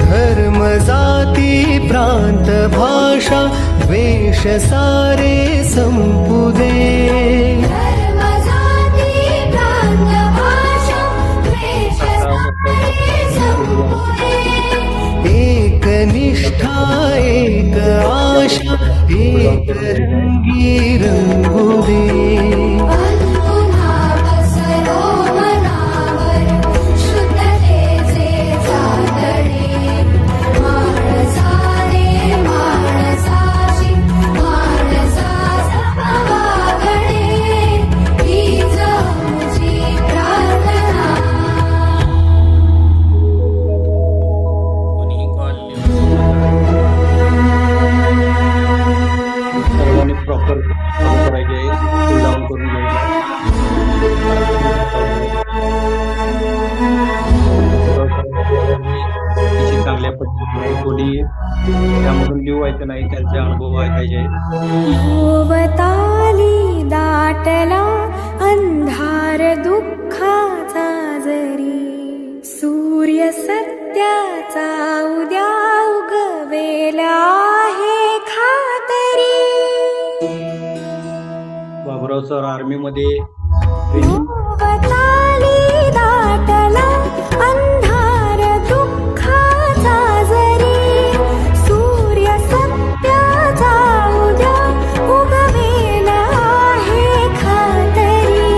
धर्म जाती प्रांत भाषा द्वेष सारे संपुदे, एक निष्ठा एक आशा एक रंगी रंगुदे। चांगल्या पद्धतीने कोणी त्यामधून लिहू व्हायचं नाही, त्यांचे अनुभव ऐकायचे। भोवताली दाटला अंधार दुःखाचा जरी, सूर्य सत्याचा उद्या उगवेला आहे खातरी। बाबुराव सर आर्मी मध्ये भोवताली दाटला अंधार दुःखाचा जरी, सूर्य सत्याचा उद्या उगवेला आहे खातरी।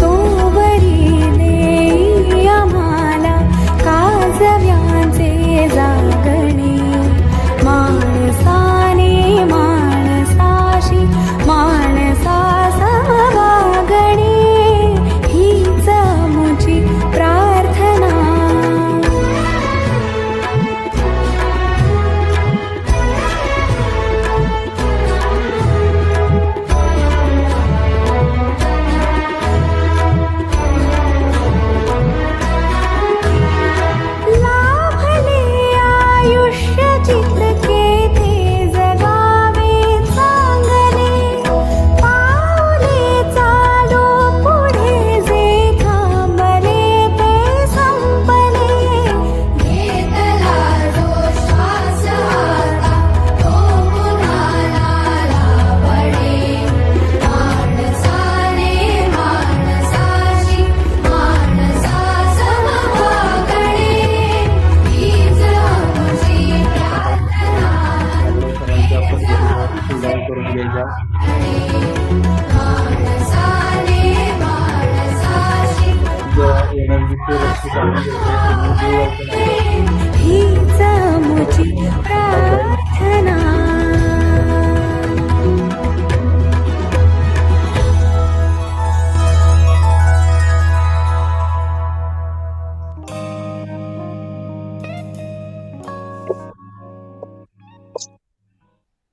तो बरी देई आम्हाला काजव्यांचे जागणे, माणसाने माणसाशी माणसा समवागणे, हीच आमची प्रार्थना। लाभले आयुष्य जितके ते जगावे चांगले, पावले चालू पुढे जे थांबले ते संपले। घेतला जो श्वास आता तो कुणाला लाभणे, माणसाने माणसाशी माणसा समवागणे, हीच आमची प्रार्थना। सरांच्या पद्धतीने करून घ्यायचा। माणसाने माणसाशी एनर्जीचे रस्ते काढून घ्यायचे, हीच आमची प्रार्थना।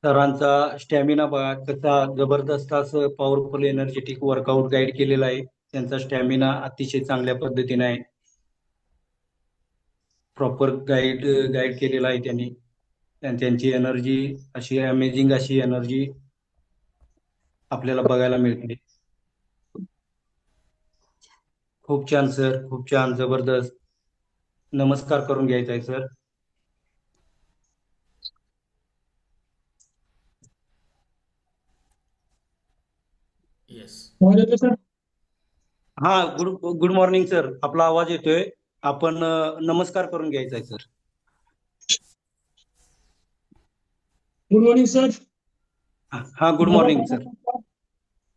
सरांचा स्टॅमिना बघा कसा जबरदस्त असं पॉवरफुल एनर्जेटिक वर्कआउट गाईड केलेला आहे। त्यांचा स्टॅमिना अतिशय चांगल्या पद्धतीने आहे, प्रॉपर गाईड केलेला आहे त्यांनी। त्यांची एनर्जी अशी अमेझिंग अशी एनर्जी आपल्याला बघायला मिळते। खूप छान सर, खूप छान, जबरदस्त। नमस्कार करून घ्यायचा आहे सर। सर हा, गुड मॉर्निंग सर, आपला आवाज येतोय। आपण नमस्कार करून घ्यायचा आहे सर। Good morning sir. हा, गुड मॉर्निंग सर।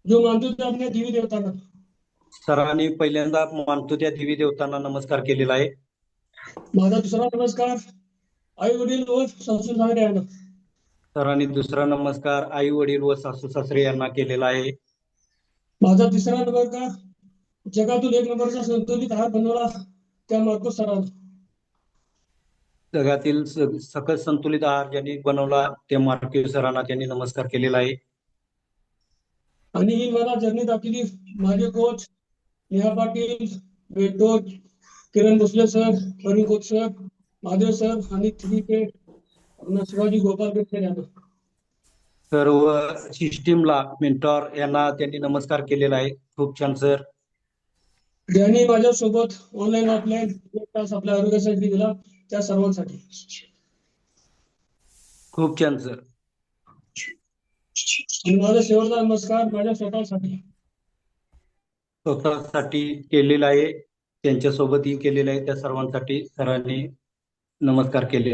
जो मानतो ते आपल्या देवी देवतांना, सरांनी पहिल्यांदा मानतो त्या देवी देवतांना नमस्कार केलेला आहे। माझा दुसरा नमस्कार आई वडील व संस्कृत यांना। सरांनी दुसरा नमस्कार आई वडील व सासू सासरे यांना केलेला आहे. माझा तिसरा नंबर जगातून 1 नंबरचा संतुलित आहार बनवला त्या मार्को सरांना. जगातील सकस संतुलित आहार ज्यांनी बनवला त्या मार्के सरांना त्यांनी नमस्कार केलेला आहे. आणि ही मला जर्नी दाखवली माझे कोच नेहा पाटील, वेटोच, Kiran Bhosale sir, Praveen coach sir, Mahadev sir आणि शिवाजी गोपालकर सर यांना. सर्व सिस्टीमला मेंटॉर यांना त्यांनी नमस्कार केलेला आहे. खूप छान सर. ज्यांनी माझ्यासोबत ऑनलाईन ऑफलाईन 1 तास आपल्या आरोग्यासाठी दिला त्या सर्वांसाठी. खूप छान सर. आणि माझा शेवटचा नमस्कार माझ्या स्वतःसाठी. स्वतःसाठी केलेला आहे, त्यांच्यासोबतही केलेला आहे. त्या सर्वांसाठी सरांनी नमस्कार केले.